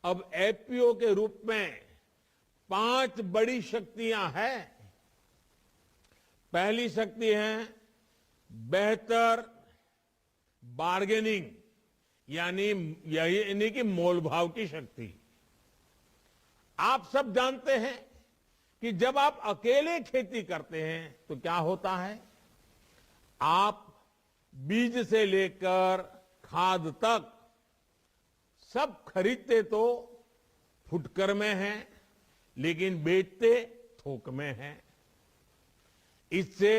अब एफपीओ के रूप में 5 बड़ी शक्तियां हैं। पहली शक्ति है बेहतर बार्गेनिंग, यानी कि मोलभाव की शक्ति। आप सब जानते हैं कि जब आप अकेले खेती करते हैं तो क्या होता है, आप बीज से लेकर खाद तक सब खरीदते तो फुटकर में हैं, लेकिन बेचते थोक में हैं। इससे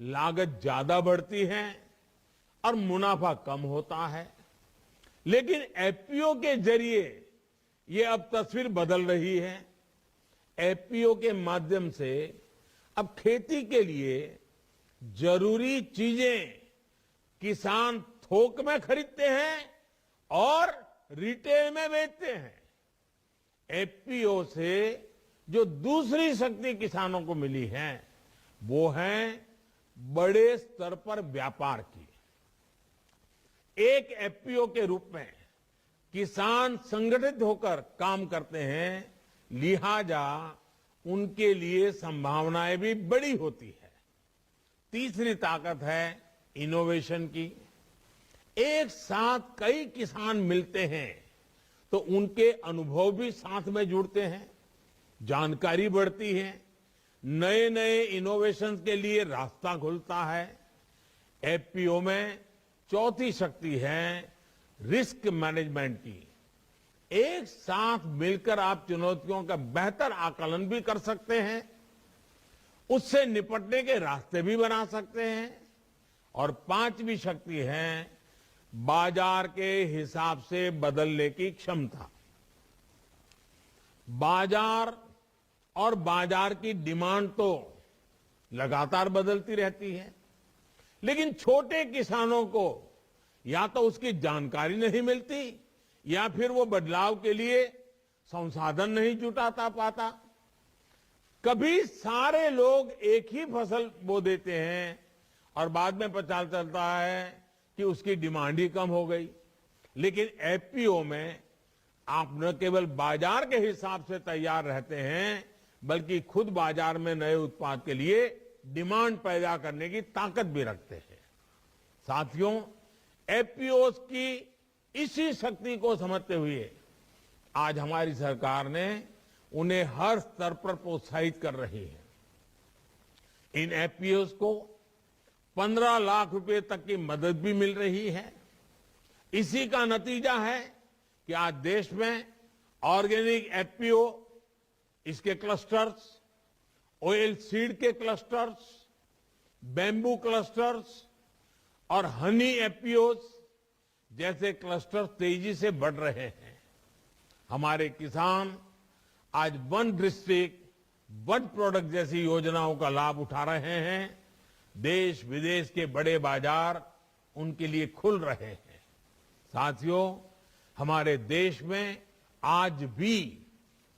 लागत ज्यादा बढ़ती है और मुनाफा कम होता है। लेकिन एफपीओ के जरिए ये अब तस्वीर बदल रही है। एफपीओ के माध्यम से अब खेती के लिए जरूरी चीजें किसान थोक में खरीदते हैं और रिटेल में बेचते हैं। एफपीओ से जो दूसरी शक्ति किसानों को मिली है वो है बड़े स्तर पर व्यापार की। एक एफपीओ के रूप में किसान संगठित होकर काम करते हैं, लिहाजा उनके लिए संभावनाएं भी बड़ी होती है। तीसरी ताकत है इनोवेशन की। एक साथ कई किसान मिलते हैं तो उनके अनुभव भी साथ में जुड़ते हैं, जानकारी बढ़ती है, नए नए इनोवेशन के लिए रास्ता खुलता है। एफपीओ में चौथी शक्ति है रिस्क मैनेजमेंट की। एक साथ मिलकर आप चुनौतियों का बेहतर आकलन भी कर सकते हैं, उससे निपटने के रास्ते भी बना सकते हैं। और पांचवी शक्ति है बाजार के हिसाब से बदलने की क्षमता। बाजार और बाजार की डिमांड तो लगातार बदलती रहती है, लेकिन छोटे किसानों को या तो उसकी जानकारी नहीं मिलती या फिर वो बदलाव के लिए संसाधन नहीं जुटाता पाता। कभी सारे लोग एक ही फसल बो देते हैं और बाद में पता चलता है कि उसकी डिमांड ही कम हो गई। लेकिन एफपीओ में आप न केवल बाजार के हिसाब से तैयार रहते हैं, बल्कि खुद बाजार में नए उत्पाद के लिए डिमांड पैदा करने की ताकत भी रखते हैं। साथियों, एफपीओ की इसी शक्ति को समझते हुए आज हमारी सरकार ने उन्हें हर स्तर पर प्रोत्साहित कर रही है। इन एफपीओ को 15 लाख रुपए तक की मदद भी मिल रही है। इसी का नतीजा है कि आज देश में ऑर्गेनिक एफपीओ, इसके क्लस्टर्स, ऑयल सीड के क्लस्टर्स, बैम्बू क्लस्टर्स और हनी एफपीओ जैसे क्लस्टर तेजी से बढ़ रहे हैं। हमारे किसान आज वन डिस्ट्रिक्ट वन प्रोडक्ट जैसी योजनाओं का लाभ उठा रहे हैं। देश विदेश के बड़े बाजार उनके लिए खुल रहे हैं। साथियों, हमारे देश में आज भी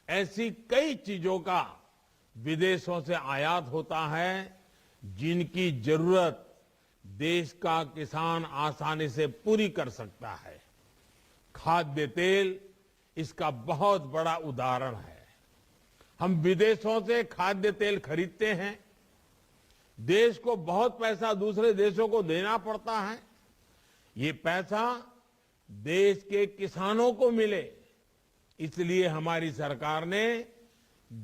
ऐसी कई चीजों का विदेशों से आयात होता है जिनकी जरूरत देश का किसान आसानी से पूरी कर सकता है। खाद्य तेल इसका बहुत बड़ा उदाहरण है। हम विदेशों से खाद्य तेल खरीदते हैं, देश को बहुत पैसा दूसरे देशों को देना पड़ता है। ये पैसा देश के किसानों को मिले, इसलिए हमारी सरकार ने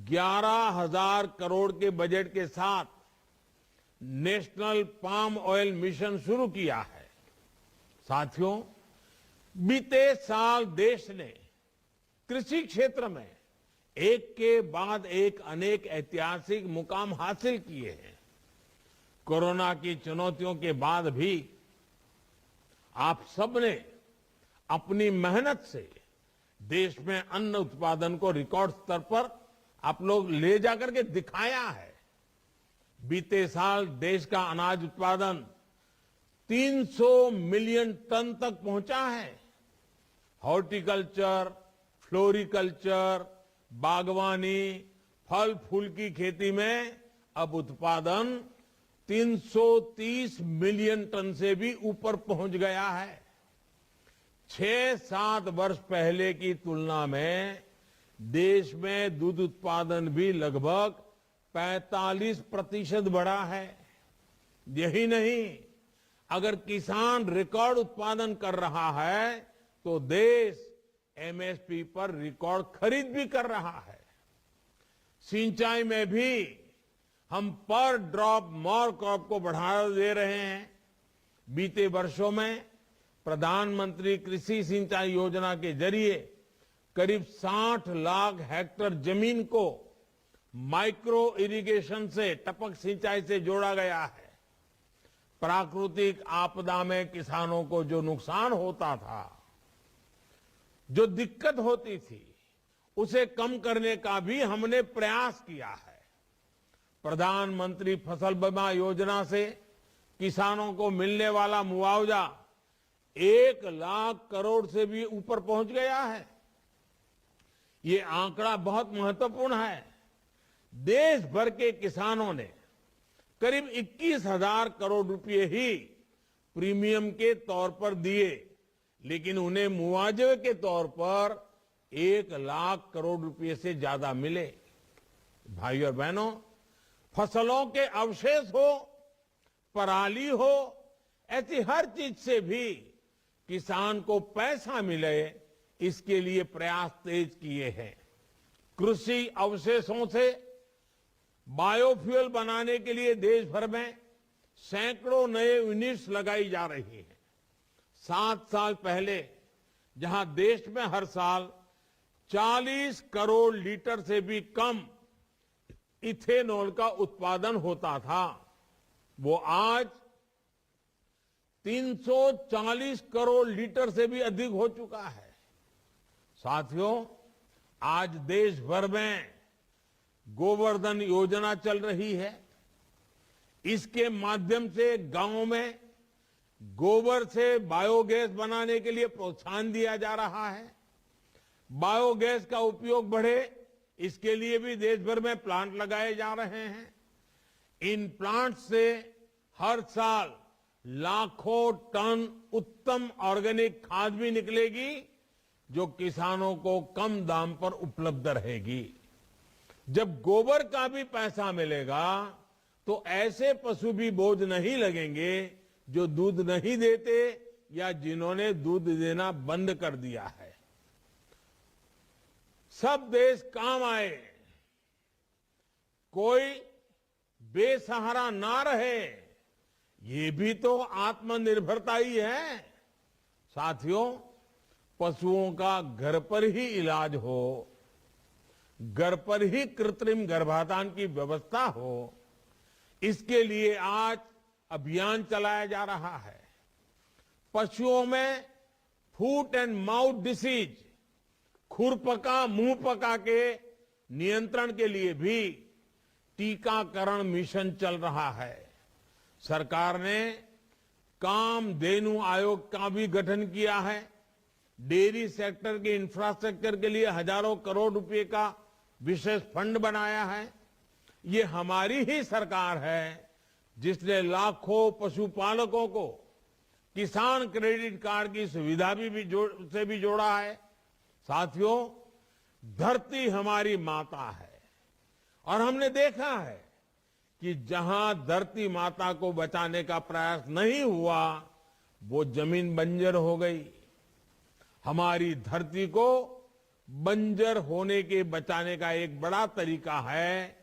11,000 करोड़ के बजट के साथ नेशनल पाम ऑयल मिशन शुरू किया है। साथियों, बीते साल देश ने कृषि क्षेत्र में एक के बाद एक अनेक ऐतिहासिक मुकाम हासिल किए हैं। कोरोना की चुनौतियों के बाद भी आप सबने अपनी मेहनत से देश में अन्न उत्पादन को रिकॉर्ड स्तर पर आप लोग ले जाकर के दिखाया है। बीते साल देश का अनाज उत्पादन 300 मिलियन टन तक पहुंचा है। हॉर्टिकल्चर, फ्लोरिकल्चर, बागवानी, फल फूल की खेती में अब उत्पादन 330 मिलियन टन से भी ऊपर पहुंच गया है। 6-7 वर्ष पहले की तुलना में देश में दूध उत्पादन भी लगभग 45% बढ़ा है। यही नहीं, अगर किसान रिकॉर्ड उत्पादन कर रहा है तो देश एमएसपी पर रिकॉर्ड खरीद भी कर रहा है। सिंचाई में भी हम पर ड्रॉप मोर क्रॉप को बढ़ावा दे रहे हैं। बीते वर्षों में प्रधानमंत्री कृषि सिंचाई योजना के जरिए करीब 60 लाख हेक्टेयर जमीन को माइक्रो इरिगेशन से, टपक सिंचाई से जोड़ा गया है। प्राकृतिक आपदा में किसानों को जो नुकसान होता था, जो दिक्कत होती थी, उसे कम करने का भी हमने प्रयास किया है। प्रधानमंत्री फसल बीमा योजना से किसानों को मिलने वाला मुआवजा 1 लाख करोड़ से भी ऊपर पहुंच गया है। ये आंकड़ा बहुत महत्वपूर्ण है। देश भर के किसानों ने करीब 21,000 करोड़ रुपए ही प्रीमियम के तौर पर दिए, लेकिन उन्हें मुआवजे के तौर पर 1 लाख करोड़ रुपए से ज्यादा मिले। भाइयों और बहनों, फसलों के अवशेष हो, पराली हो, ऐसी हर चीज से भी किसान को पैसा मिले, इसके लिए प्रयास तेज किए हैं। कृषि अवशेषों से बायोफ्यूल बनाने के लिए देश भर में सैकड़ों नए यूनिट्स लगाई जा रही हैं। 7 साल पहले जहां देश में हर साल 40 करोड़ लीटर से भी कम इथेनॉल का उत्पादन होता था, वो आज 340 करोड़ लीटर से भी अधिक हो चुका है। साथियों, आज देश भर में गोवर्धन योजना चल रही है। इसके माध्यम से गांवों में गोबर से बायोगैस बनाने के लिए प्रोत्साहन दिया जा रहा है। बायोगैस का उपयोग बढ़े, इसके लिए भी देश भर में प्लांट लगाए जा रहे हैं। इन प्लांट से हर साल लाखों टन उत्तम ऑर्गेनिक खाद भी निकलेगी, जो किसानों को कम दाम पर उपलब्ध रहेगी। जब गोबर का भी पैसा मिलेगा तो ऐसे पशु भी बोझ नहीं लगेंगे जो दूध नहीं देते या जिन्होंने दूध देना बंद कर दिया है। सब देश काम आए, कोई बेसहारा ना रहे, ये भी तो आत्मनिर्भरता ही है। साथियों, पशुओं का घर पर ही इलाज हो, घर पर ही कृत्रिम गर्भाधान की व्यवस्था हो, इसके लिए आज अभियान चलाया जा रहा है। पशुओं में फूट एंड माउथ डिसीज, खुरपका मुंहपका के नियंत्रण के लिए भी टीकाकरण मिशन चल रहा है। सरकार ने कामधेनु आयोग का भी गठन किया है। डेयरी सेक्टर के इंफ्रास्ट्रक्चर के लिए हजारों करोड़ रुपए का विशेष फंड बनाया है। ये हमारी ही सरकार है जिसने लाखों पशुपालकों को किसान क्रेडिट कार्ड की सुविधा भी जोड़ा है। साथियों, धरती हमारी माता है और हमने देखा है कि जहां धरती माता को बचाने का प्रयास नहीं हुआ, वो जमीन बंजर हो गई। हमारी धरती को बंजर होने के बचाने का एक बड़ा तरीका है